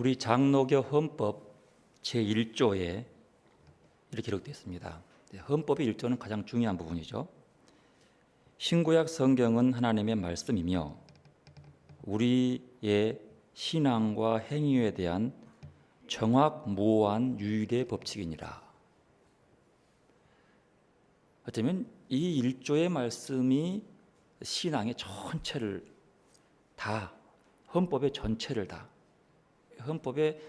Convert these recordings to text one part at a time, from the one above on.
우리 장로교 헌법 제1조에 이렇게 기록되어 있습니다. 헌법의 1조는 가장 중요한 부분이죠. 신구약 성경은 하나님의 말씀이며 우리의 신앙과 행위에 대한 정확무오한 유일의 법칙이니라. 어쩌면 이 1조의 말씀이 신앙의 전체를 다, 헌법의 전체를 다, 헌법에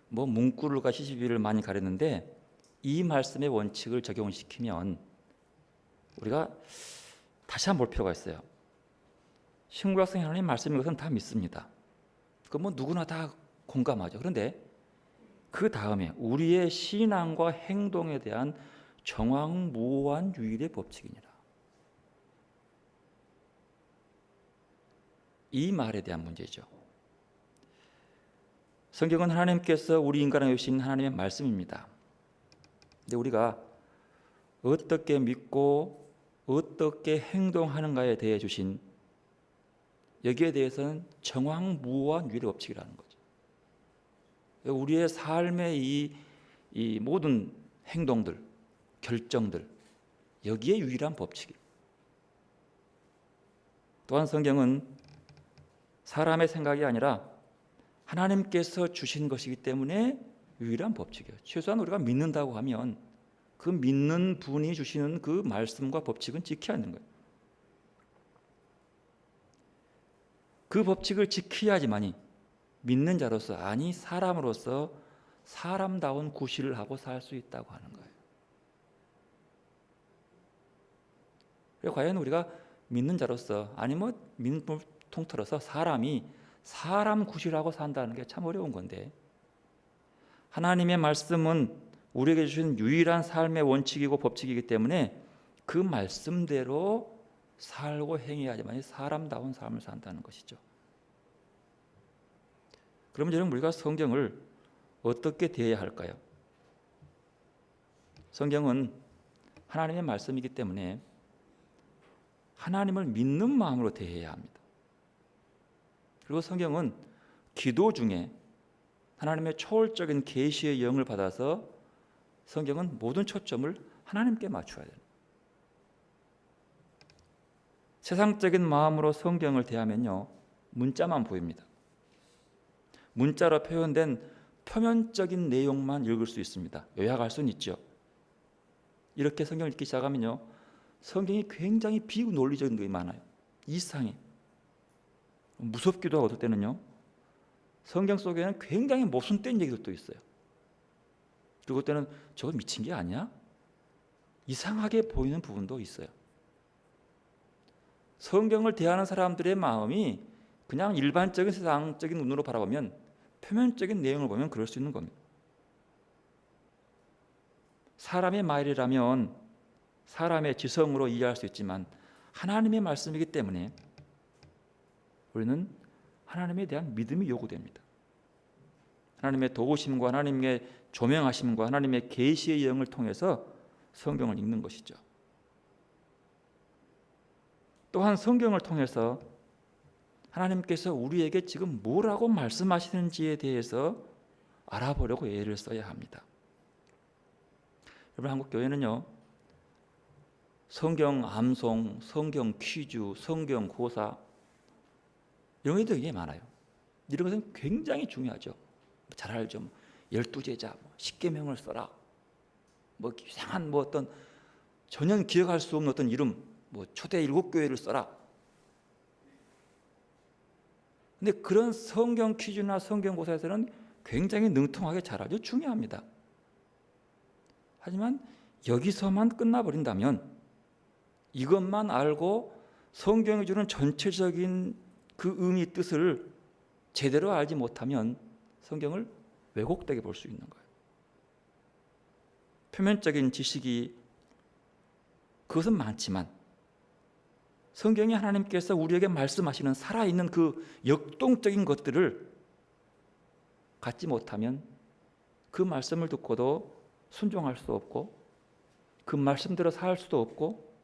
문구를과 시시비를 많이 가렸는데 이 말씀의 원칙을 적용시키면 우리가 다시 한번 볼 필요가 있어요. 신구약성의 하나님 말씀인 것은 다 믿습니다. 그 누구나 다 공감하죠. 그런데 그 다음에 우리의 신앙과 행동에 대한 정확무오한 유일의 법칙이니라. 이 말에 대한 문제죠. 성경은 하나님께서 우리 인간에 주신 하나님의 말씀입니다. 근데 우리가 어떻게 믿고 어떻게 행동하는가에 대해 주신 여기에 대해서는 정확무오한 유일의 법칙이라는 거죠. 우리의 삶의 이 모든 행동들, 결정들, 여기에 유일한 법칙이에요. 또한 성경은 사람의 생각이 아니라 하나님께서 주신 것이기 때문에 유일한 법칙이에요. 최소한 우리가 믿는다고 하면 그 믿는 분이 주시는 그 말씀과 법칙은 지켜야 하는 거예요. 그 법칙을 지켜야지만이 믿는 자로서, 아니 사람으로서 사람다운 구실을 하고 살 수 있다고 하는 거예요. 그래서 과연 우리가 믿는 자로서, 아니 믿는 분을 통틀어서 사람이 사람 구실하고 산다는 게 참 어려운 건데, 하나님의 말씀은 우리에게 주신 유일한 삶의 원칙이고 법칙이기 때문에 그 말씀대로 살고 행해야지만 사람다운 삶을 산다는 것이죠. 그럼 여러분, 우리가 성경을 어떻게 대해야 할까요? 성경은 하나님의 말씀이기 때문에 하나님을 믿는 마음으로 대해야 합니다. 그리고 성경은 기도 중에 하나님의 초월적인 계시의 영을 받아서 성경은 모든 초점을 하나님께 맞춰야 돼요. 세상적인 마음으로 성경을 대하면요, 문자만 보입니다. 문자로 표현된 표면적인 내용만 읽을 수 있습니다. 요약할 수는 있죠. 이렇게 성경을 읽기 시작하면요, 성경이 굉장히 비논리적인 게 많아요. 이상해. 무섭기도 하고, 어떨 때는요, 성경 속에는 굉장히 모순된 얘기들도 있어요. 그리고 때는 저거 미친 게 아니야? 이상하게 보이는 부분도 있어요. 성경을 대하는 사람들의 마음이 그냥 일반적인 세상적인 눈으로 바라보면, 표면적인 내용을 보면 그럴 수 있는 겁니다. 사람의 말이라면 사람의 지성으로 이해할 수 있지만 하나님의 말씀이기 때문에 우리는 하나님에 대한 믿음이 요구됩니다. 하나님의 도우심과 하나님의 조명하심과 하나님의 계시의 영을 통해서 성경을 읽는 것이죠. 또한 성경을 통해서 하나님께서 우리에게 지금 뭐라고 말씀하시는지에 대해서 알아보려고 애를 써야 합니다. 여러분, 한국 교회는요, 성경 암송, 성경 퀴즈, 성경 고사 이런 게 되게 많아요. 이런 것은 굉장히 중요하죠. 잘 알죠. 12제자, 10계명을 써라. 이상한 어떤 전혀 기억할 수 없는 어떤 이름, 초대 7교회를 써라. 근데 그런 성경 퀴즈나 성경 고사에서는 굉장히 능통하게 잘하죠. 중요합니다. 하지만 여기서만 끝나버린다면, 이것만 알고 성경이 주는 전체적인 그 의미 뜻을 제대로 알지 못하면 성경을 왜곡되게 볼 수 있는 거예요. 표면적인 지식이 그것은 많지만 성경이 하나님께서 우리에게 말씀하시는 살아있는 그 역동적인 것들을 갖지 못하면 그 말씀을 듣고도 순종할 수 없고, 그 말씀대로 살 수도 없고,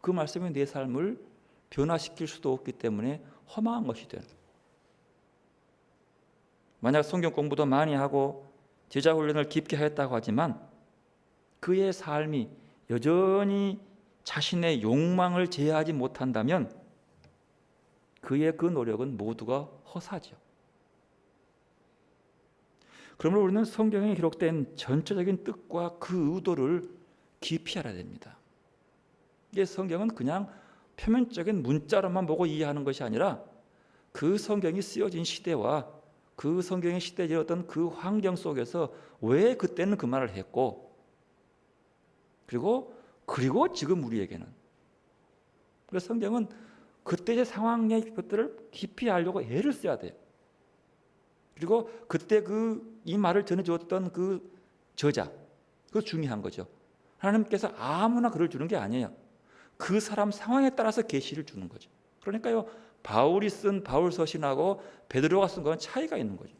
그 말씀이 내 삶을 변화시킬 수도 없기 때문에 허망한 것이 되는. 만약 성경 공부도 많이 하고 제자 훈련을 깊게 했다고 하지만 그의 삶이 여전히 자신의 욕망을 제어하지 못한다면 그의 그 노력은 모두가 허사죠. 그러므로 우리는 성경에 기록된 전체적인 뜻과 그 의도를 깊이 알아야 됩니다. 이게 성경은 그냥 표면적인 문자로만 보고 이해하는 것이 아니라 그 성경이 쓰여진 시대와 그 성경의 시대에 지었던 그 환경 속에서 왜 그때는 그 말을 했고 그리고 지금 우리에게는 그래서 성경은 그때의 상황의 것들을 깊이 알려고 애를 써야 돼요. 그리고 그때 이 말을 전해주었던 그 저자, 그거 중요한 거죠. 하나님께서 아무나 글을 주는 게 아니에요. 그 사람 상황에 따라서 계시를 주는 거죠. 그러니까요, 바울이 쓴 바울 서신하고 베드로가 쓴 건 차이가 있는 거죠.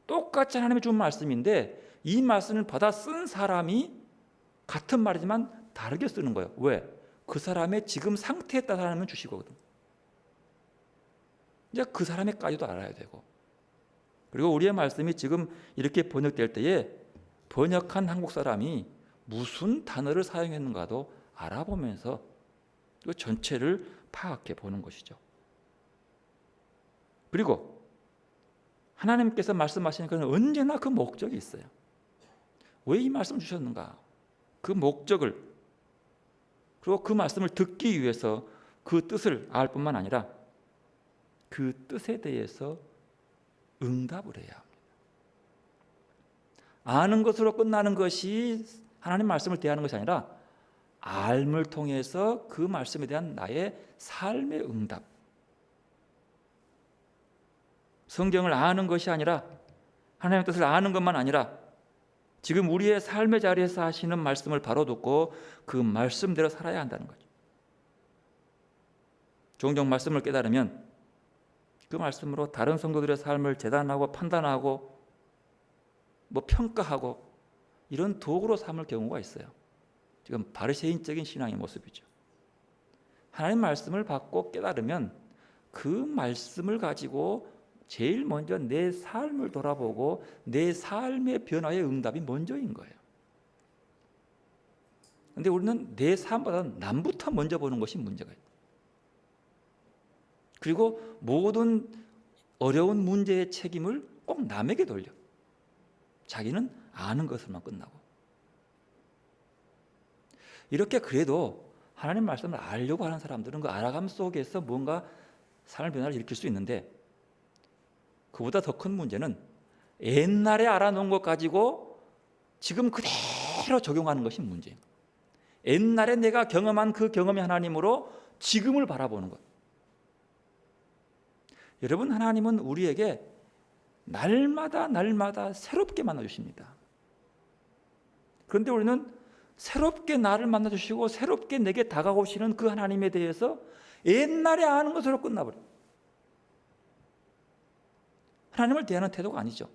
똑같이 하나님이 준 말씀인데 이 말씀을 받아 쓴 사람이 같은 말이지만 다르게 쓰는 거예요. 왜? 그 사람의 지금 상태에 따라 하나님은 주시거든. 이제 그 사람의까지도 알아야 되고 그리고 우리의 말씀이 지금 이렇게 번역될 때에 번역한 한국 사람이 무슨 단어를 사용했는가도 알아보면서 그 전체를 파악해 보는 것이죠. 그리고 하나님께서 말씀하시는 것은 언제나 그 목적이 있어요. 왜 이 말씀을 주셨는가? 그 목적을 그리고 그 말씀을 듣기 위해서 그 뜻을 알 뿐만 아니라 그 뜻에 대해서 응답을 해야 합니다. 아는 것으로 끝나는 것이 하나님 말씀을 대하는 것이 아니라 알을 통해서 그 말씀에 대한 나의 삶의 응답. 성경을 아는 것이 아니라 하나님의 뜻을 아는 것만 아니라 지금 우리의 삶의 자리에서 하시는 말씀을 바로 듣고 그 말씀대로 살아야 한다는 거죠. 종종 말씀을 깨달으면 그 말씀으로 다른 성도들의 삶을 재단하고 판단하고 평가하고 이런 도구로 삼을 경우가 있어요. 지금 바리새인적인 신앙의 모습이죠. 하나님 말씀을 받고 깨달으면 그 말씀을 가지고 제일 먼저 내 삶을 돌아보고 내 삶의 변화의 응답이 먼저인 거예요. 그런데 우리는 내 삶보다 남부터 먼저 보는 것이 문제가 있다. 그리고 모든 어려운 문제의 책임을 꼭 남에게 돌려. 자기는 아는 것으로만 끝나고. 이렇게 그래도 하나님 말씀을 알려고 하는 사람들은 그 알아감 속에서 뭔가 삶의 변화를 일으킬 수 있는데 그보다 더 큰 문제는 옛날에 알아놓은 것 가지고 지금 그대로 적용하는 것이 문제예요. 옛날에 내가 경험한 그 경험이 하나님으로 지금을 바라보는 것. 여러분, 하나님은 우리에게 날마다 새롭게 만나주십니다. 그런데 우리는 새롭게 나를 만나주시고 새롭게 내게 다가오시는 그 하나님에 대해서 옛날에 아는 것으로 끝나버려요. 하나님을 대하는 태도가 아니죠.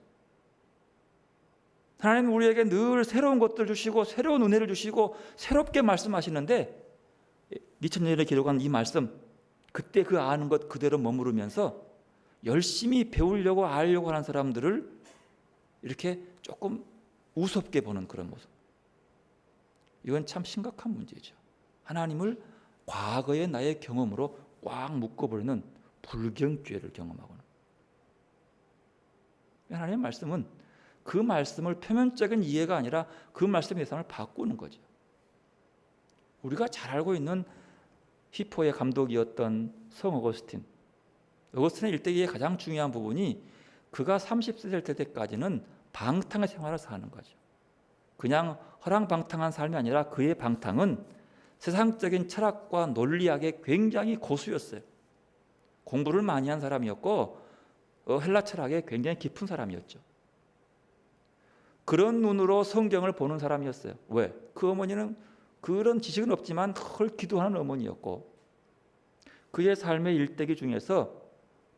하나님은 우리에게 늘 새로운 것들 주시고 새로운 은혜를 주시고 새롭게 말씀하시는데 2000년에 기록한 이 말씀 그때 그 아는 것 그대로 머무르면서 열심히 배우려고 알려고 하는 사람들을 이렇게 조금 우습게 보는 그런 모습. 이건 참 심각한 문제죠. 하나님을 과거의 나의 경험으로 꽉 묶어버리는 불경죄를 경험하고는. 하나님의 말씀은 그 말씀을 표면적인 이해가 아니라 그 말씀의 예상을 바꾸는 거죠. 우리가 잘 알고 있는 히포의 감독이었던 성 어거스틴의 일대기의 가장 중요한 부분이 그가 30세 될 때까지는 방탕의 생활을 사는 거죠. 그냥 허랑방탕한 삶이 아니라 그의 방탕은 세상적인 철학과 논리학에 굉장히 고수였어요. 공부를 많이 한 사람이었고 헬라 철학에 굉장히 깊은 사람이었죠. 그런 눈으로 성경을 보는 사람이었어요. 왜? 그 어머니는 그런 지식은 없지만 헐 기도하는 어머니였고 그의 삶의 일대기 중에서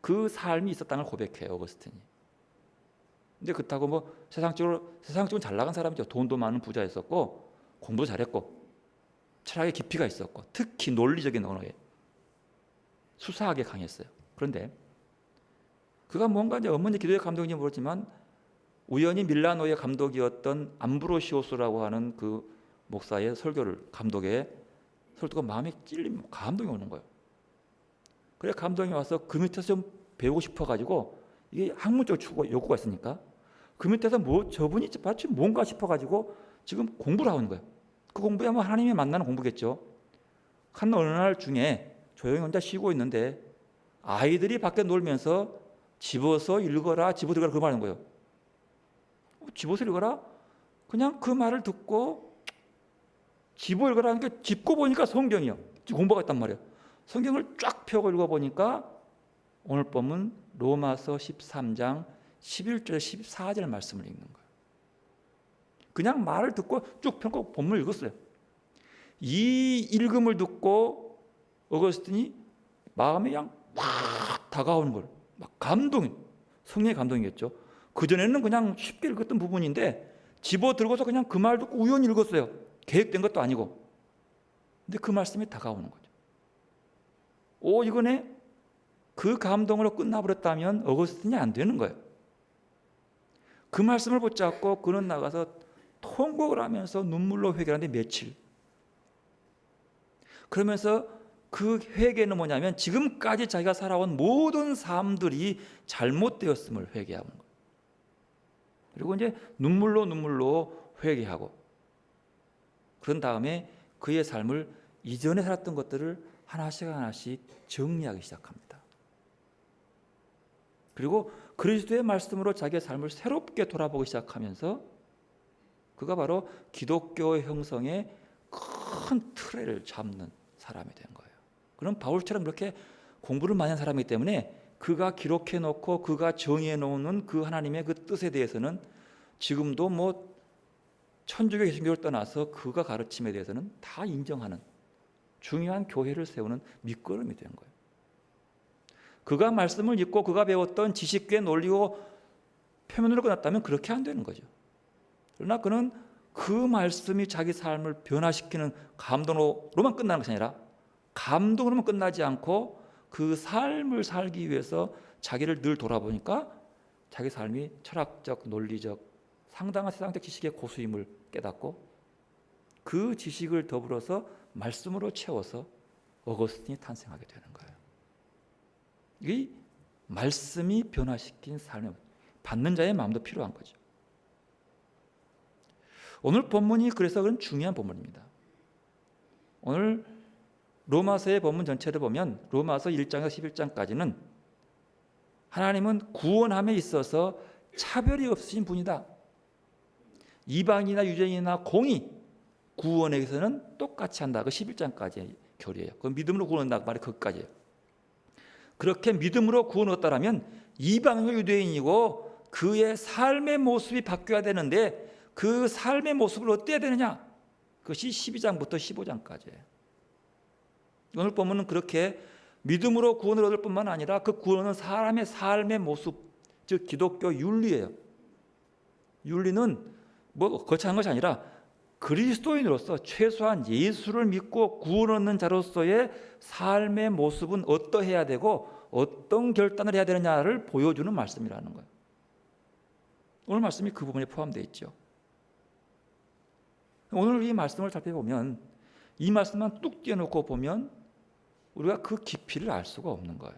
그 삶이 있었다는 걸 고백해요, 어거스틴이. 근데 그렇다고 세상적으로 잘 나간 사람이죠. 돈도 많은 부자였었고 공부도 잘했고 철학의 깊이가 있었고 특히 논리적인 언어에 수사하게 강했어요. 그런데 그가 뭔가 이제 어머니 기도의 감동인지 모르지만 우연히 밀라노의 감독이었던 암브로시오스라고 하는 그 목사의 감독의 설교가 마음에 찔림, 감동이 오는 거예요. 그래 감동이 와서 그 밑에서 좀 배우고 싶어가지고 이게 학문적 욕구가 있으니까 그 밑에서 저분이 마치 뭔가 싶어가지고 지금 공부를 하고 있는 거예요. 그 공부야 뭐 하나님이 만나는 공부겠죠. 한 어느 날 중에 조용히 혼자 쉬고 있는데 아이들이 밖에 놀면서 집어서 읽어라, 집어서 읽어라 그 말하는 거예요. 집어서 읽어라? 그냥 그 말을 듣고 집어 읽어라는 게 짚고 보니까 성경이요. 지금 공부가 있단 말이에요. 성경을 쫙 펴고 읽어보니까 오늘 본문 로마서 13장 11절 14절 말씀을 읽는 거예요. 그냥 말을 듣고 쭉 펴고 본문을 읽었어요. 이 읽음을 듣고 어거스틴이 마음에 그냥 확 다가오는 걸 막 감동이, 성령의 감동이겠죠. 그전에는 그냥 쉽게 읽었던 부분인데 집어들고서 그냥 그 말 듣고 우연히 읽었어요. 계획된 것도 아니고. 근데 그 말씀이 다가오는 거죠. 이거네? 그 감동으로 끝나버렸다면 어거스틴이 안 되는 거예요. 그 말씀을 붙잡고 그는 나가서 통곡을 하면서 눈물로 회개하는데 며칠. 그러면서 그 회개는 뭐냐면 지금까지 자기가 살아온 모든 삶들이 잘못되었음을 회개하는 거예요. 그리고 이제 눈물로 회개하고 그런 다음에 그의 삶을 이전에 살았던 것들을 하나씩 정리하기 시작합니다. 그리고 그리스도의 말씀으로 자기의 삶을 새롭게 돌아보기 시작하면서 그가 바로 기독교 형성의 큰 틀을 잡는 사람이 된 거예요. 그럼 바울처럼 그렇게 공부를 많이 한 사람이기 때문에 그가 기록해 놓고 그가 정해 놓는 그 하나님의 그 뜻에 대해서는 지금도 뭐 천주교 개신교를 떠나서 그가 가르침에 대해서는 다 인정하는 중요한 교회를 세우는 밑거름이 된 거예요. 그가 말씀을 읽고 그가 배웠던 지식과 논리고 표면으로 끝났다면 그렇게 안 되는 거죠. 그러나 그는 그 말씀이 자기 삶을 변화시키는 감동으로만 끝나는 것이 아니라 감동으로만 끝나지 않고 그 삶을 살기 위해서 자기를 늘 돌아보니까 자기 삶이 철학적, 논리적, 상당한 세상적 지식의 고수임을 깨닫고 그 지식을 더불어서 말씀으로 채워서 어거스틴이 탄생하게 되는 거예요. 이 말씀이 변화시킨 삶을 받는 자의 마음도 필요한 거죠. 오늘 본문이 그래서 그런 중요한 본문입니다. 오늘 로마서의 본문 전체를 보면 로마서 1장에서 11장까지는 하나님은 구원함에 있어서 차별이 없으신 분이다. 이방인이나 유대인이나 공의 구원에서는 똑같이 한다. 그 11장까지의 교리예요. 그 믿음으로 구원한다. 그 말이 거기까지예요. 그렇게 믿음으로 구원 얻었다면 이방인과 유대인이고 그의 삶의 모습이 바뀌어야 되는데 그 삶의 모습을 어때야 되느냐? 그것이 12장부터 15장까지예요. 오늘 본문은 그렇게 믿음으로 구원을 얻을 뿐만 아니라 그 구원은 사람의 삶의 모습, 즉 기독교 윤리예요. 윤리는 뭐 거창한 것이 아니라 그리스도인으로서 최소한 예수를 믿고 구원 얻는 자로서의 삶의 모습은 어떠해야 되고 어떤 결단을 해야 되느냐를 보여주는 말씀이라는 거예요. 오늘 말씀이 그 부분에 포함되어 있죠. 오늘 이 말씀을 살펴보면 이 말씀만 뚝 띄워놓고 보면 우리가 그 깊이를 알 수가 없는 거예요.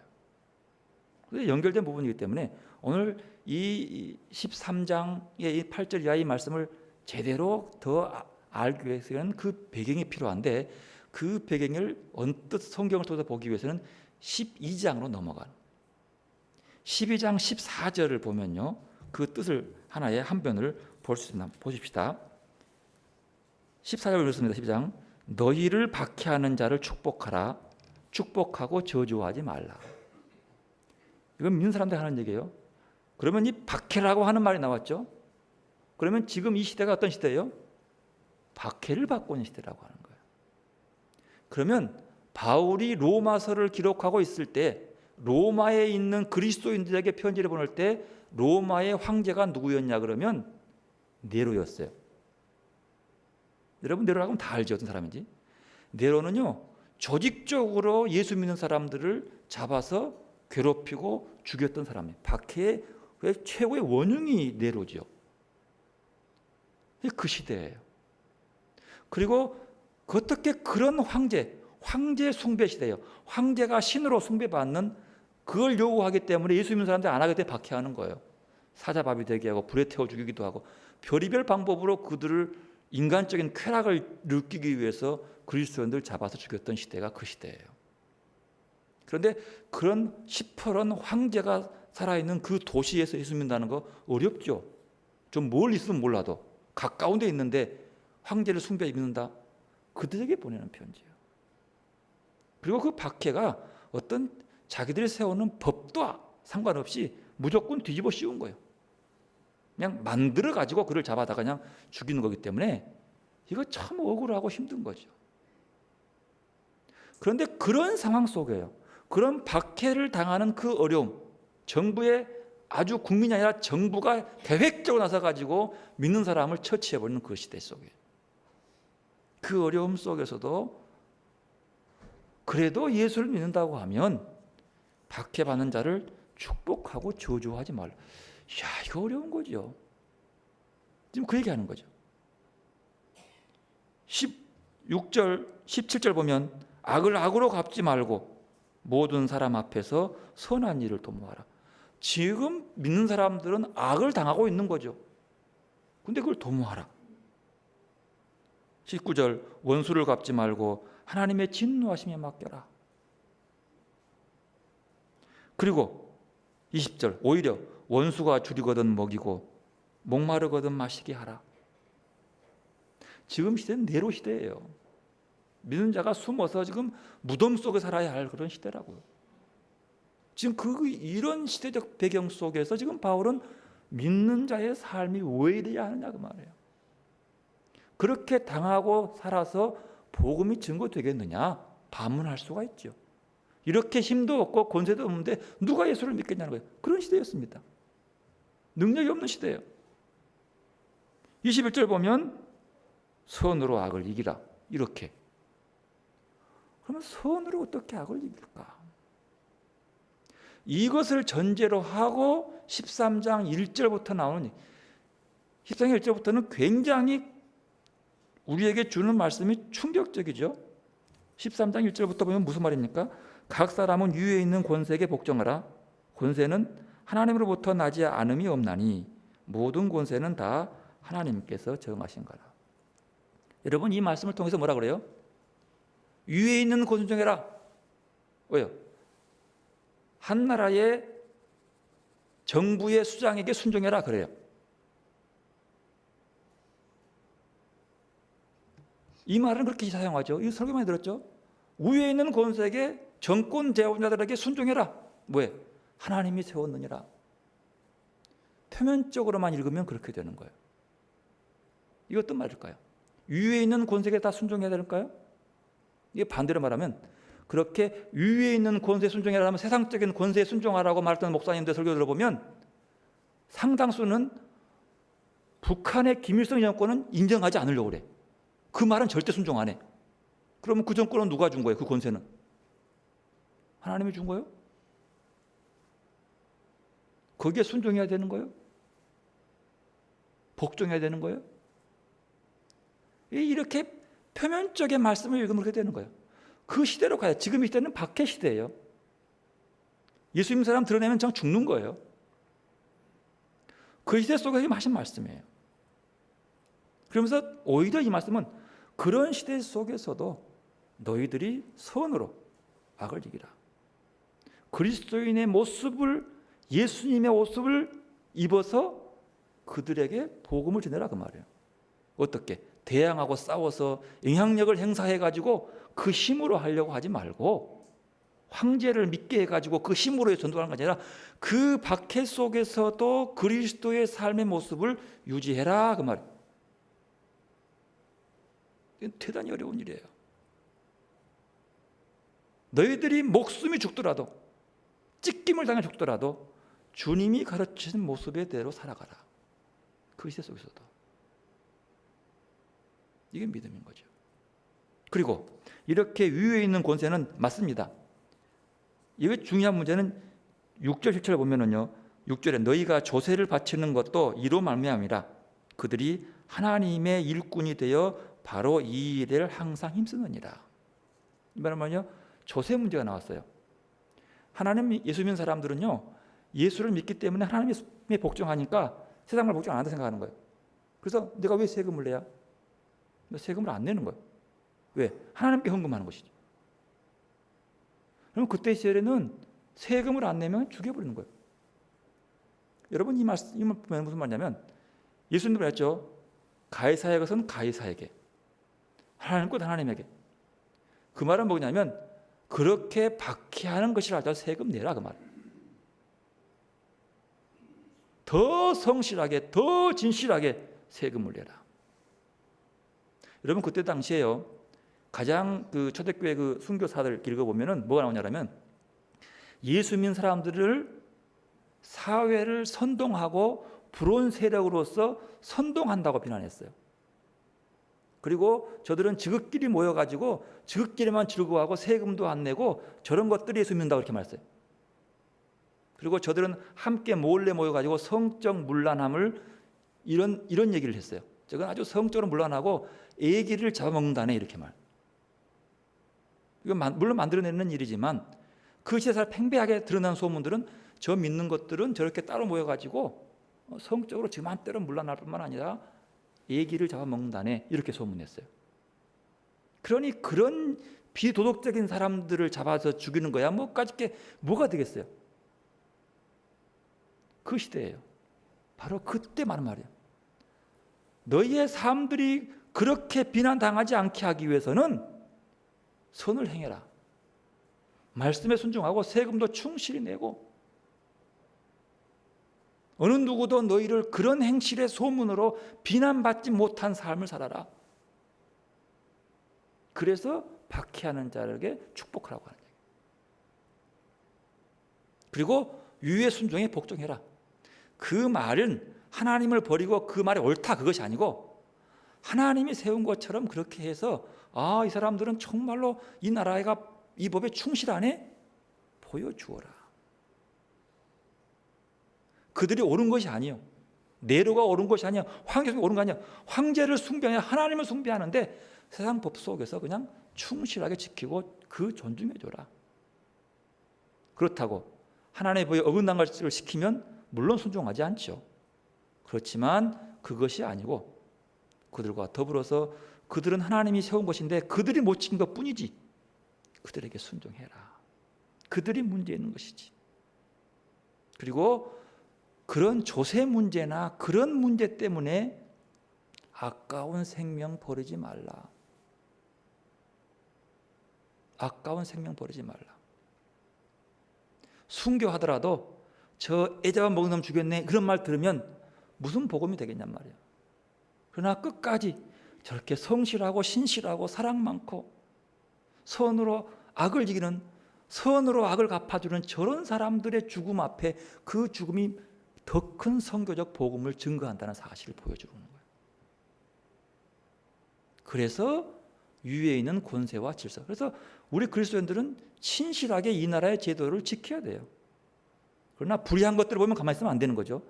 연결된 부분이기 때문에 오늘 이 13장의 이 8절 이하의 말씀을 제대로 더 알기 위해서는 그 배경이 필요한데 그 배경을 언뜻 성경을 통해서 보기 위해서는 12장으로 넘어가는 12장 14절을 보면요. 그 뜻을 하나의 한 변을 볼 수 있나 보십시다. 14절 읽습니다. 12장 너희를 박해하는 자를 축복하라. 축복하고 저주하지 말라. 이건 믿는 사람들 하는 얘기예요. 그러면 이 박해라고 하는 말이 나왔죠. 그러면 지금 이 시대가 어떤 시대예요? 박해를 받고 있는 시대라고 하는 거예요. 그러면 바울이 로마서를 기록하고 있을 때 로마에 있는 그리스도인들에게 편지를 보낼 때 로마의 황제가 누구였냐 그러면 네로였어요. 여러분 네로라고 하면 다 알죠. 어떤 사람인지. 네로는요. 조직적으로 예수 믿는 사람들을 잡아서 괴롭히고 죽였던 사람이에요. 박해의 최고의 원흉이 네로죠. 그 시대예요. 그리고 어떻게 그런 황제 숭배 시대예요. 황제가 신으로 숭배받는 그걸 요구하기 때문에 예수 믿는 사람들이 안 하게 돼 박해하는 거예요. 사자밥이 되게 하고 불에 태워 죽이기도 하고 별의별 방법으로 그들을 인간적인 쾌락을 느끼기 위해서 그리스도인들 잡아서 죽였던 시대가 그 시대예요. 그런데 그런 시퍼런 황제가 살아있는 그 도시에서 예수 믿는다는 거 어렵죠. 좀 멀리 있으면 몰라도 가까운 데 있는데 황제를 숭배해 믿는다. 그들에게 보내는 편지예요. 그리고 그 박해가 어떤 자기들이 세우는 법도 상관없이 무조건 뒤집어 씌운 거예요. 그냥 만들어 가지고 그를 잡아다가 그냥 죽이는 거기 때문에 이거 참 억울하고 힘든 거죠. 그런데 그런 상황 속에요. 그런 박해를 당하는 그 어려움, 정부의 아주 국민이 아니라 정부가 계획적으로 나서 가지고 믿는 사람을 처치해버리는 그 시대 속에 그 어려움 속에서도 그래도 예수를 믿는다고 하면 박해받는 자를 축복하고 저주하지 말라. 이야, 이거 어려운 거죠. 지금 그 얘기하는 거죠. 16절, 17절 보면 악을 악으로 갚지 말고 모든 사람 앞에서 선한 일을 도모하라. 지금 믿는 사람들은 악을 당하고 있는 거죠. 근데 그걸 도모하라. 19절 원수를 갚지 말고 하나님의 진노하심에 맡겨라. 그리고 20절 오히려 원수가 줄이거든 먹이고 목마르거든 마시게 하라. 지금 시대는 네로 시대예요. 믿는 자가 숨어서 지금 무덤 속에 살아야 할 그런 시대라고요. 지금 이런 시대적 배경 속에서 지금 바울은 믿는 자의 삶이 왜 이래야 하느냐 그 말이에요. 그렇게 당하고 살아서 복음이 증거되겠느냐? 반문할 수가 있죠. 이렇게 힘도 없고 권세도 없는데 누가 예수를 믿겠냐는 거예요. 그런 시대였습니다. 능력이 없는 시대예요. 21절 보면 선으로 악을 이기라. 이렇게. 그러면 선으로 어떻게 악을 이길까? 이것을 전제로 하고 13장 1절부터 나오는 13장 1절부터는 굉장히 우리에게 주는 말씀이 충격적이죠. 13장 1절부터 보면 무슨 말입니까? 각 사람은 위에 있는 권세에게 복종하라. 권세는 하나님으로부터 나지 않음이 없나니 모든 권세는 다 하나님께서 정하신 거라. 여러분 이 말씀을 통해서 뭐라 그래요? 위에 있는 권세 순종해라. 왜요? 한 나라의 정부의 수장에게 순종해라 그래요. 이 말은 그렇게 사용하죠. 이 설교 많이 들었죠? 위에 있는 권세에게 정권 재원자들에게 순종해라. 왜? 하나님이 세웠느니라. 표면적으로만 읽으면 그렇게 되는 거예요. 이거 어떤 말일까요? 위에 있는 권세에게 다 순종해야 될까요? 이게 반대로 말하면 그렇게 위에 있는 권세에 순종해라 하면 세상적인 권세에 순종하라고 말했던 목사님들 설교 들어보면 상당수는 북한의 김일성 정권은 인정하지 않으려고 그래. 그 말은 절대 순종 안 해. 그러면 그 정권은 누가 준 거예요? 그 권세는? 하나님이 준 거예요? 거기에 순종해야 되는 거예요? 복종해야 되는 거예요? 이렇게 표면적인 말씀을 읽으면 그렇게 되는 거예요. 그 시대로 가요. 지금 이 시대는 박해 시대예요. 예수 믿는 사람 드러내면 그냥 죽는 거예요. 그 시대 속에서 하신 말씀이에요. 그러면서 오히려 이 말씀은 그런 시대 속에서도 너희들이 선으로 악을 이기라. 그리스도인의 모습을 예수님의 모습을 입어서 그들에게 복음을 전해라 그 말이에요. 어떻게? 대항하고 싸워서 영향력을 행사해가지고 그 힘으로 하려고 하지 말고 황제를 믿게 해가지고 그 힘으로 전도하는 게 아니라 그 박해 속에서도 그리스도의 삶의 모습을 유지해라 그 말이에요. 이건 대단히 어려운 일이에요. 너희들이 목숨이 죽더라도 찢김을 당해 죽더라도 주님이 가르치신 모습대로 살아가라. 그 시대 속에서도. 이게 믿음인 거죠. 그리고 이렇게 위에 있는 권세는 맞습니다. 이게 중요한 문제는 6절 7절 보면은요. 6절에 너희가 조세를 바치는 것도 이로 말미암이라. 그들이 하나님의 일꾼이 되어 바로 이 일을 항상 힘쓰느니라. 이 말은 뭐냐? 조세 문제가 나왔어요. 하나님 예수 믿는 사람들은요. 예수를 믿기 때문에 하나님의 복종하니까 세상을 복종 안 한다 생각하는 거예요. 그래서 내가 왜 세금을 내야? 너 세금을 안 내는 거예요. 왜? 하나님께 헌금하는 것이지. 그럼 그때 시절에는 세금을 안 내면 죽여버리는 거예요. 여러분 이 말씀 보면 무슨 말이냐면 예수님도 그랬죠. 가이사의 것은 가이사에게, 하나님 것 하나님에게. 그 말은 뭐냐면 그렇게 박해하는 것이라 할지라도 세금 내라 그 말. 더 성실하게, 더 진실하게 세금을 내라. 여러분 그때 당시에요. 가장 그 초대교회 그 순교사들 읽어보면은 뭐가 나오냐면 예수 믿는 사람들을 사회를 선동하고 불온 세력으로서 선동한다고 비난했어요. 그리고 저들은 지극끼리 모여가지고 지극끼리만 즐거워하고 세금도 안 내고 저런 것들이 예수 믿는다고 이렇게 말했어요. 그리고 저들은 함께 몰래 모여가지고 성적 문란함을 이런 얘기를 했어요. 저건 아주 성적으로 문란하고 애기를 잡아먹는다네 이렇게 말. 이건 물론 만들어내는 일이지만 그 시대에 팽배하게 드러난 소문들은 저 믿는 것들은 저렇게 따로 모여가지고 성적으로 지금 한때로 물러날 뿐만 아니라 애기를 잡아먹는다네 이렇게 소문냈어요. 그러니 그런 비도덕적인 사람들을 잡아서 죽이는 거야 뭐가 되겠어요? 그 시대예요. 바로 그때 말은 말이에요. 너희의 삶들이 그렇게 비난당하지 않게 하기 위해서는 선을 행해라. 말씀에 순종하고 세금도 충실히 내고 어느 누구도 너희를 그런 행실의 소문으로 비난받지 못한 삶을 살아라. 그래서 박해하는 자에게 축복하라고 하는 얘기예요. 그리고 유의 순종에 복종해라. 그 말은 하나님을 버리고 그 말이 옳다 그것이 아니고 하나님이 세운 것처럼 그렇게 해서 이 사람들은 정말로 이 나라가 이 법에 충실하네? 보여주어라. 그들이 옳은 것이 아니에요. 네로가 옳은 것이 아니야. 황제가 옳은 거 아니야. 황제를 숭배하냐 하나님을 숭배하는데 세상 법 속에서 그냥 충실하게 지키고 그 존중해줘라. 그렇다고 하나님의 법에 어긋난 것을 시키면 물론 순종하지 않죠. 그렇지만 그것이 아니고 그들과 더불어서 그들은 하나님이 세운 것인데 그들이 못 지킨 것뿐이지. 그들에게 순종해라. 그들이 문제 있는 것이지. 그리고 그런 조세 문제나 그런 문제 때문에 아까운 생명 버리지 말라. 아까운 생명 버리지 말라. 순교하더라도 저 애자만 먹은 놈 죽였네 그런 말 들으면 무슨 복음이 되겠냔 말이야. 그러나 끝까지 저렇게 성실하고 신실하고 사랑 많고 선으로 악을 이기는, 선으로 악을 갚아주는 저런 사람들의 죽음 앞에 그 죽음이 더 큰 선교적 복음을 증거한다는 사실을 보여주는 거예요. 그래서 위에 있는 권세와 질서. 그래서 우리 그리스도인들은 신실하게 이 나라의 제도를 지켜야 돼요. 그러나 불의한 것들을 보면 가만히 있으면 안 되는 거죠.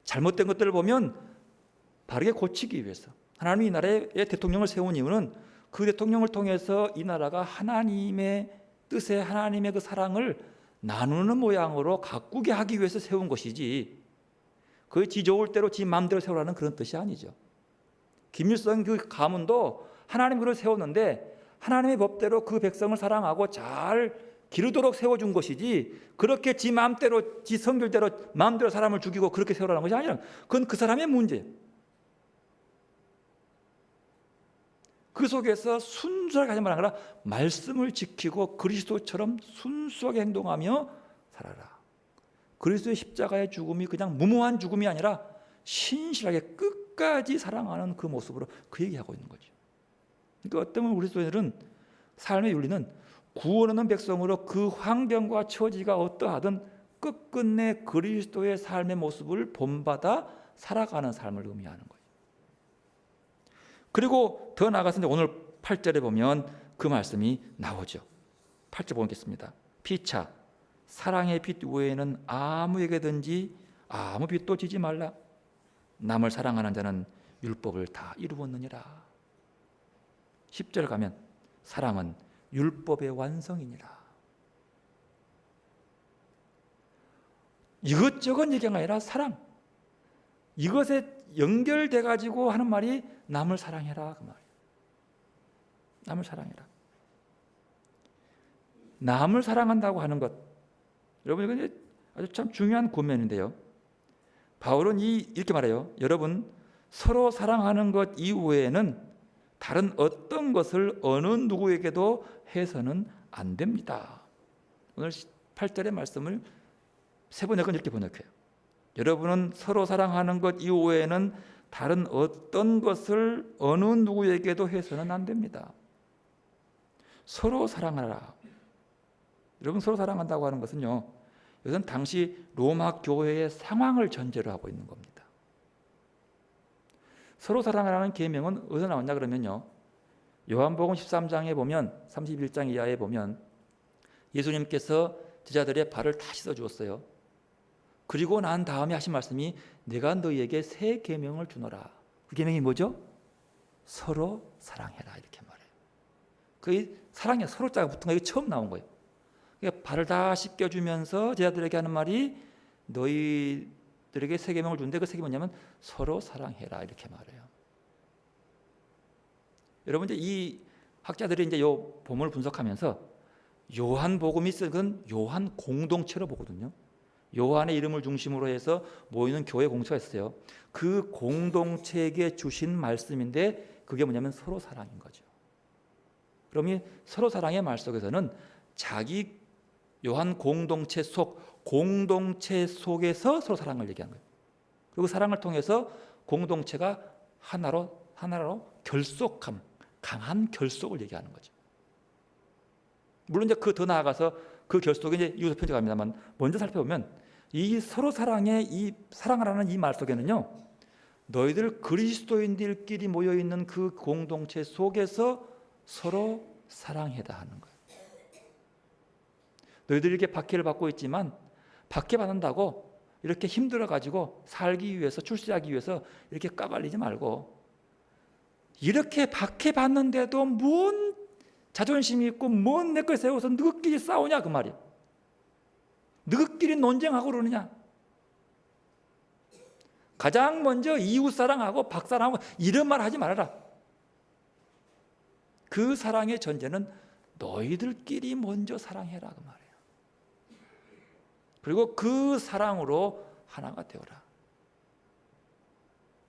잘못된 것들을 보면 바르게 고치기 위해서 하나님이 이 나라의 대통령을 세운 이유는 그 대통령을 통해서 이 나라가 하나님의 뜻에 하나님의 그 사랑을 나누는 모양으로 가꾸게 하기 위해서 세운 것이지 그 지 좋을 대로 지 마음대로 세우라는 그런 뜻이 아니죠. 김일성 그 가문도 하나님 그를 세웠는데 하나님의 법대로 그 백성을 사랑하고 잘 기르도록 세워준 것이지 그렇게 지 마음대로 지 성결대로 마음대로 사람을 죽이고 그렇게 세우라는 것이 아니라 그건 그 사람의 문제예요. 그 속에서 순수하게 하지 말아라. 말씀을 지키고 그리스도처럼 순수하게 행동하며 살아라. 그리스도의 십자가의 죽음이 그냥 무모한 죽음이 아니라 신실하게 끝까지 사랑하는 그 모습으로 그 얘기하고 있는 거죠. 그러니까 어떤 우리 그리스도인들은 삶의 윤리는 구원하는 백성으로 그 환경과 처지가 어떠하든 끝끝내 그리스도의 삶의 모습을 본받아 살아가는 삶을 의미하는 거예요. 그리고 더 나아가서 오늘 8절에 보면 그 말씀이 나오죠. 8절 보겠습니다. 피차 사랑의 빛 외에는 아무에게든지 아무 빛도 지지 말라. 남을 사랑하는 자는 율법을 다 이루었느니라. 10절 가면 사랑은 율법의 완성이니라. 이것저것 얘기가 아니라 사랑, 이것에 연결돼 가지고 하는 말이 남을 사랑해라 그 말이에요. 남을 사랑해라. 남을 사랑한다고 하는 것, 여러분 이건 아주 참 중요한 고면인데요. 바울은 이렇게 말해요. 여러분, 서로 사랑하는 것 이외에는 다른 어떤 것을 어느 누구에게도 해서는 안 됩니다. 오늘 8절의 말씀을 세 번역은 이렇게 번역해요. 여러분은 서로 사랑하는 것 이외에는 다른 어떤 것을 어느 누구에게도 해서는 안 됩니다. 서로 사랑하라. 여러분, 서로 사랑한다고 하는 것은요, 이것은 당시 로마 교회의 상황을 전제로 하고 있는 겁니다. 서로 사랑하라는 계명은 어디서 나왔냐 그러면요, 요한복음 13장에 보면 31장 이하에 보면 예수님께서 제자들의 발을 다 씻어 주었어요. 그리고 난 다음에 하신 말씀이 내가 너희에게 새 계명을 주노라. 그 계명이 뭐죠? 서로 사랑해라 이렇게 말해요. 그 사랑이 서로 자가 붙은 거 이게 처음 나온 거예요. 그러니까 발을 다 씻겨주면서 제자들에게 하는 말이 너희들에게 새 계명을 주는데 그 새 계명이 뭐냐면 서로 사랑해라 이렇게 말해요. 여러분, 이제 이 학자들이 이제 요 본문을 분석하면서 요한복음이 쓴 건 요한 공동체로 보거든요. 요한의 이름을 중심으로 해서 모이는 교회 공동체가 있어요. 그 공동체에게 주신 말씀인데 그게 뭐냐면 서로 사랑인 거죠. 그럼 이 서로 사랑의 말 속에서는 자기 요한 공동체 속에서 서로 사랑을 얘기하는 거예요. 그리고 사랑을 통해서 공동체가 하나로 결속함, 강한 결속을 얘기하는 거죠. 물론 이제 그 더 나아가서 그 결속에 이제 이유서 편집합니다만 먼저 살펴보면 이 서로 사랑의 이 사랑하라는 이 말 속에는요, 너희들 그리스도인들끼리 모여 있는 그 공동체 속에서 서로 사랑해라 하는 거예요. 너희들이 이렇게 박해를 받고 있지만 박해 받는다고 이렇게 힘들어 가지고 살기 위해서 출세하기 위해서 이렇게 까발리지 말고 이렇게 박해 받는데도 뭔 자존심이 있고 뭔 내 걸 세워서 너희끼리 싸우냐 그 말이에요. 너희끼리 논쟁하고 그러느냐. 가장 먼저 이웃사랑하고 박사랑하고 이런 말 하지 말아라. 그 사랑의 전제는 너희들끼리 먼저 사랑해라 그 말이에요. 그리고 그 사랑으로 하나가 되어라.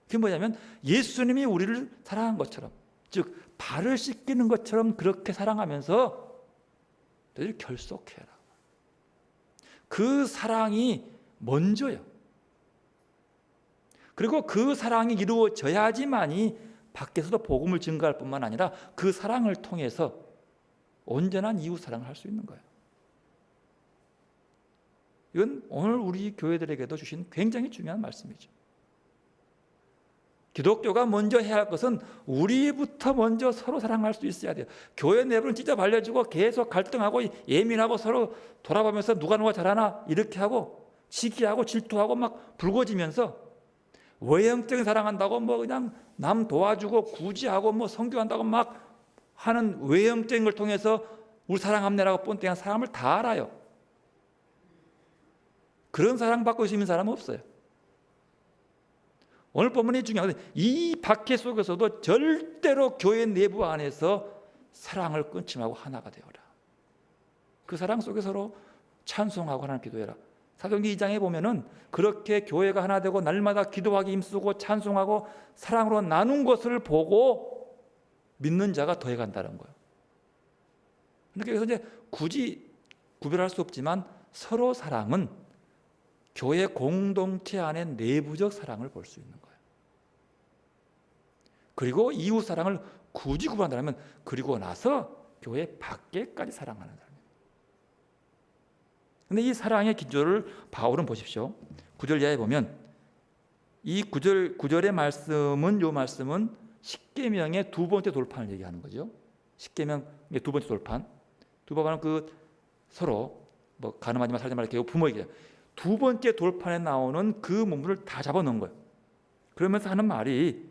그게 뭐냐면 예수님이 우리를 사랑한 것처럼, 즉 발을 씻기는 것처럼 그렇게 사랑하면서 너희들 결속해라. 그 사랑이 먼저요. 그리고 그 사랑이 이루어져야지만이 밖에서도 복음을 증거할 뿐만 아니라 그 사랑을 통해서 온전한 이웃 사랑을 할 수 있는 거예요. 이건 오늘 우리 교회들에게도 주신 굉장히 중요한 말씀이죠. 기독교가 먼저 해야 할 것은 우리부터 먼저 서로 사랑할 수 있어야 돼요. 교회 내부는 찢어 발려주고 계속 갈등하고 예민하고 서로 돌아보면서 누가 잘하나 이렇게 하고 시기하고 질투하고 막 불거지면서 외형적인 사랑한다고 뭐 그냥 남 도와주고 구제하고 뭐 선교한다고 막 하는 외형적인 걸 통해서 우리 사랑합니다라고 뻔뻔한 사람을 다 알아요. 그런 사랑받고 있는 사람은 없어요. 오늘 본문이 중요한데 이 박해 속에서도 절대로 교회 내부 안에서 사랑을 끊지 말고 하나가 되어라. 그 사랑 속에 서로 찬송하고 하나님 기도해라. 사도행전 2장에 보면은 그렇게 교회가 하나 되고 날마다 기도하기 힘쓰고 찬송하고 사랑으로 나눈 것을 보고 믿는 자가 더해간다는 거예요. 그러니까 그래서 이제 굳이 구별할 수 없지만 서로 사랑은 교회 공동체 안에 내부적 사랑을 볼 수 있는 거예요. 그리고 이웃 사랑을 굳이 구분한다면 그리고 나서 교회 밖에까지 사랑하는 사람이에요. 그런데 이 사랑의 기조를 바울은 보십시오. 9절 이하에 보면 이 9절의 말씀은 요 말씀은 십계명의 두 번째 돌판을 얘기하는 거죠. 십계명의 두 번째 돌판. 두 번은 그 서로 뭐 가늠하지 마, 살지 말라 이렇게 부모에게 두 번째 돌판에 나오는 그 문구를 다 잡아놓은 거예요. 그러면서 하는 말이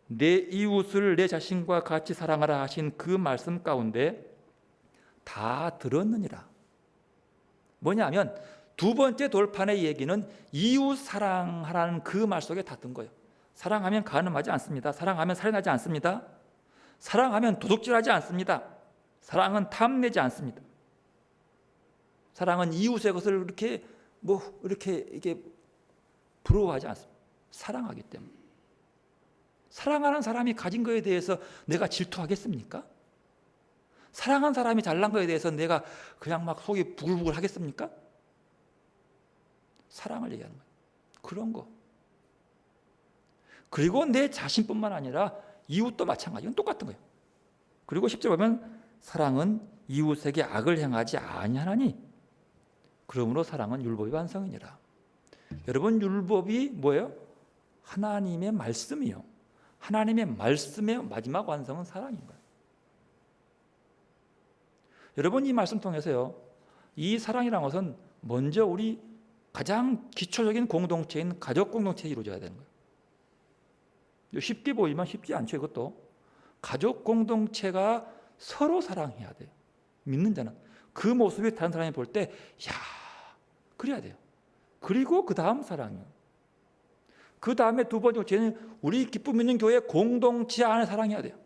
내 이웃을 내 자신과 같이 사랑하라 하신 그 말씀 가운데 다 들었느니라. 뭐냐면 두 번째 돌판의 얘기는 이웃 사랑하라는 그 말 속에 다 든 거예요. 사랑하면 간음하지 않습니다. 사랑하면 살인하지 않습니다. 사랑하면 도둑질하지 않습니다. 사랑은 탐내지 않습니다. 사랑은 이웃의 것을 이렇게 이게 부러워하지 않습니다. 사랑하기 때문에. 사랑하는 사람이 가진 것에 대해서 내가 질투하겠습니까? 사랑하는 사람이 잘난 것에 대해서 내가 그냥 막 속이 부글부글 하겠습니까? 사랑을 얘기하는 거예요. 그런 거. 그리고 내 자신뿐만 아니라 이웃도 마찬가지. 이건 똑같은 거예요. 그리고 10절 보면 사랑은 이웃에게 악을 행하지 아니하나니 그러므로 사랑은 율법의 완성이니라. 여러분, 율법이 뭐예요? 하나님의 말씀이요. 하나님의 말씀의 마지막 완성은 사랑인 거예요. 여러분, 이 말씀 통해서요, 이 사랑이라는 것은 먼저 우리 가장 기초적인 공동체인 가족 공동체에 이루어져야 되는 거예요. 쉽게 보이면 쉽지 않죠. 이것도 가족 공동체가 서로 사랑해야 돼요. 믿는 자는 그 모습이 다른 사람이 볼 때 야, 그래야 돼요. 그리고 그 다음 사랑이요. 그 다음에 두 번째 죄는 우리 기쁨 있는 교회 공동체 안에 사랑해야 돼요.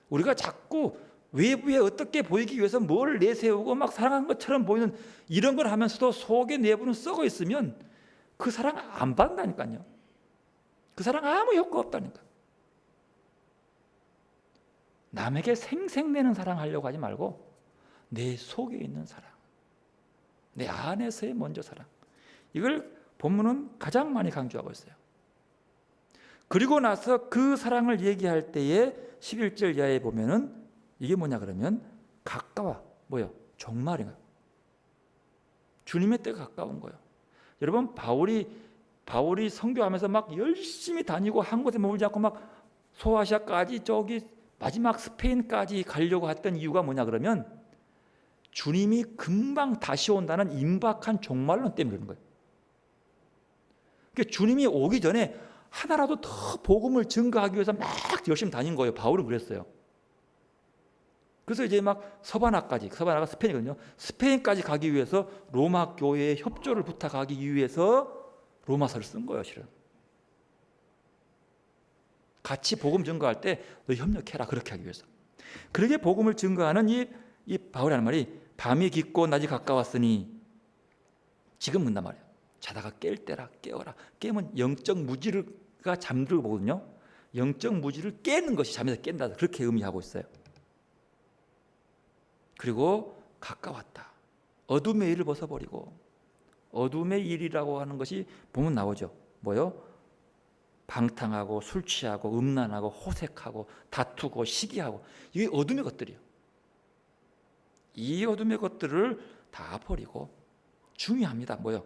우리가 자꾸 외부에 어떻게 보이기 위해서 뭘 내세우고 막 사랑하는 것처럼 보이는 이런 걸 하면서도 속에 내부는 썩어 있으면 그 사랑 안 받는다니까요. 그 사랑 아무 효과 없다니까. 남에게 생색내는 사랑하려고 하지 말고 내 속에 있는 사랑, 내 안에서의 먼저 사랑, 이걸 본문은 가장 많이 강조하고 있어요. 그리고 나서 그 사랑을 얘기할 때에 11절 이하에 보면은 이게 뭐냐 그러면 가까워. 뭐요? 종말인가요? 주님의 때가 가까운 거예요. 여러분, 바울이 선교하면서 막 열심히 다니고 한 곳에 머물지 않고 막 소아시아까지 저기 마지막 스페인까지 가려고 했던 이유가 뭐냐 그러면 주님이 금방 다시 온다는 임박한 종말론 때문에 그런 거예요. 그러니까 주님이 오기 전에 하나라도 더 복음을 증거하기 위해서 막 열심히 다닌 거예요. 바울은 그랬어요. 그래서 이제 막 서바나가 스페인이거든요. 스페인까지 가기 위해서 로마 교회에 협조를 부탁하기 위해서 로마서를 쓴 거예요, 실은. 같이 복음 증거할 때 너 협력해라, 그렇게 하기 위해서. 그렇게 복음을 증거하는 이 바울이 하는 말이 밤이 깊고 낮이 가까웠으니 지금 묻단 말이에요. 자다가 깰 때라, 깨어라. 깨면 영적 무지가 잠들고 보거든요. 영적 무지를 깨는 것이 잠에서 깬다, 그렇게 의미하고 있어요. 그리고 가까웠다. 어둠의 일을 벗어버리고, 어둠의 일이라고 하는 것이 보면 나오죠. 뭐요? 방탕하고 술 취하고 음란하고 호색하고 다투고 시기하고, 이게 어둠의 것들이에요. 이 어둠의 것들을 다 버리고 중요합니다. 뭐요?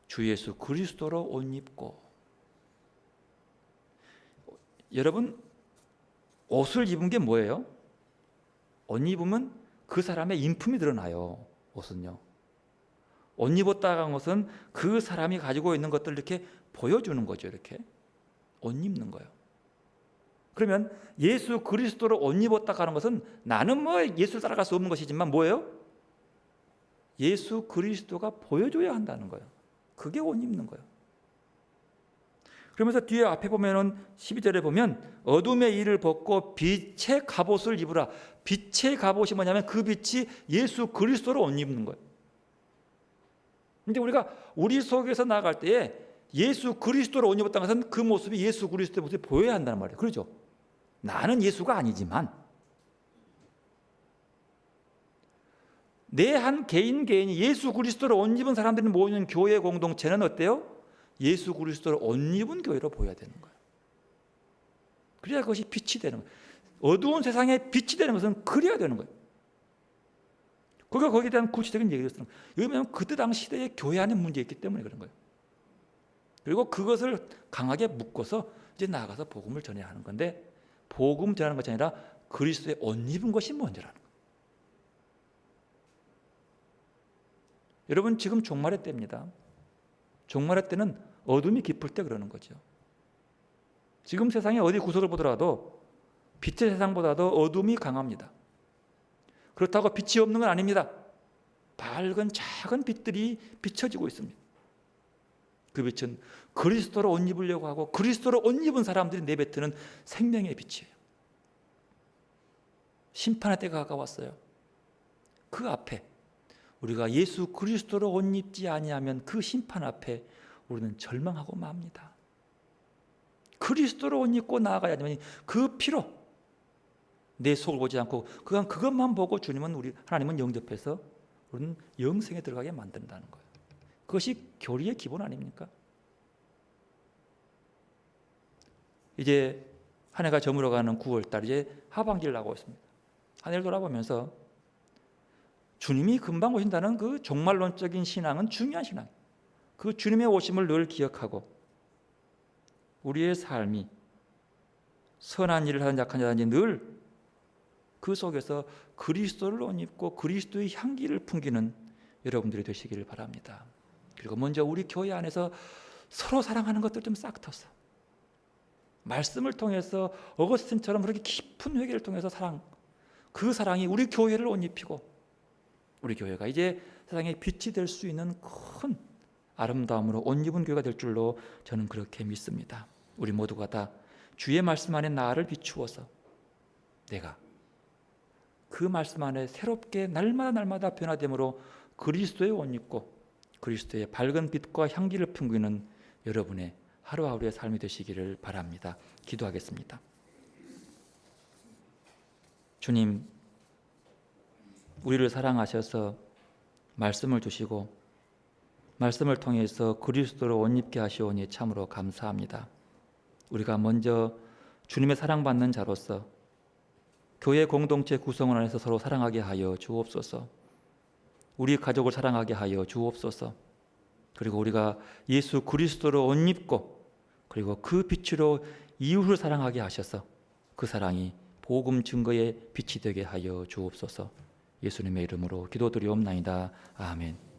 주 예수 그리스도로 옷 입고. 여러분, 옷을 입은 게 뭐예요? 옷 입으면 그 사람의 인품이 드러나요. 옷은요. 옷 입었다가 한 것은 그 사람이 가지고 있는 것들을 이렇게 보여주는 거죠. 이렇게 옷 입는 거예요. 그러면 예수 그리스도로 옷 입었다 하는 것은 나는 뭐 예수를 따라갈 수 없는 것이지만 뭐예요? 예수 그리스도가 보여줘야 한다는 거예요. 그게 옷 입는 거예요. 그러면서 뒤에 앞에 보면은 12절에 보면 어둠의 일을 벗고 빛의 갑옷을 입으라. 빛의 갑옷이 뭐냐면 그 빛이 예수 그리스도로 옷 입는 거예요. 근데 우리가 우리 속에서 나아갈 때에 예수 그리스도로 옷 입었다는 것은 그 모습이 예수 그리스도의 모습이 보여야 한다는 말이에요. 그렇죠? 나는 예수가 아니지만 내 한 개인이 예수 그리스도로 옷 입은 사람들이 모이는 교회 공동체는 어때요? 예수 그리스도로 옷 입은 교회로 보여야 되는 거예요. 그래야 그것이 빛이 되는 거예요. 어두운 세상에 빛이 되는 것은 그래야 되는 거예요. 거기에 대한 구체적인 얘기를 쓰는 거예요. 왜냐하면 그때 당시 시대에 교회 안에 문제였기 때문에 그런 거예요. 그리고 그것을 강하게 묶어서 이제 나아가서 복음을 전해야 하는 건데, 복음 전하는 것이 아니라 그리스도의 옷 입은 것이 먼저라는 거예요. 여러분 지금 종말의 때입니다. 종말의 때는 어둠이 깊을 때 그러는 거죠. 지금 세상의 어디 구석을 보더라도 빛의 세상보다도 어둠이 강합니다. 그렇다고 빛이 없는 건 아닙니다. 밝은 작은 빛들이 비춰지고 있습니다. 그 빛은 그리스도로 옷 입으려고 하고 그리스도로 옷 입은 사람들이 내뱉는 생명의 빛이에요. 심판의 때가 가까웠어요. 그 앞에 우리가 예수 그리스도로 옷 입지 아니하면 그 심판 앞에 우리는 절망하고 맙니다. 그리스도로 옷 입고 나아가야 하지만 그 피로 내 속을 보지 않고 그냥 그것만 보고 하나님은 영접해서 우리는 영생에 들어가게 만든다는 거예요. 그것이 교리의 기본 아닙니까? 이제 한 해가 저물어가는 9월달 이제 하반기를 나고 있습니다. 한 해를 돌아보면서 주님이 금방 오신다는 그 종말론적인 신앙은 중요한 신앙. 그 주님의 오심을 늘 기억하고 우리의 삶이 선한 일을 하는 약한 자든지 늘 그 속에서 그리스도를 옷 입고 그리스도의 향기를 풍기는 여러분들이 되시기를 바랍니다. 그리고 먼저 우리 교회 안에서 서로 사랑하는 것들 좀 싹 텄어. 말씀을 통해서 어거스틴처럼 그렇게 깊은 회개를 통해서 그 사랑이 우리 교회를 옷 입히고 우리 교회가 이제 세상에 빛이 될 수 있는 큰 아름다움으로 옷 입은 교회가 될 줄로 저는 그렇게 믿습니다. 우리 모두가 다 주의 말씀 안에 나를 비추어서 내가 그 말씀 안에 새롭게 날마다 변화됨으로 그리스도의 옷 입고 그리스도의 밝은 빛과 향기를 풍기는 여러분의 하루하루의 삶이 되시기를 바랍니다. 기도하겠습니다. 주님, 우리를 사랑하셔서 말씀을 주시고 말씀을 통해서 그리스도로 옷 입게 하시오니 참으로 감사합니다. 우리가 먼저 주님의 사랑받는 자로서 교회 공동체 구성원 안에서 서로 사랑하게 하여 주옵소서. 우리 가족을 사랑하게 하여 주옵소서. 그리고 우리가 예수 그리스도로 옷 입고 그리고 그 빛으로 이웃을 사랑하게 하셔서 그 사랑이 복음 증거의 빛이 되게 하여 주옵소서. 예수님의 이름으로 기도드리옵나이다. 아멘.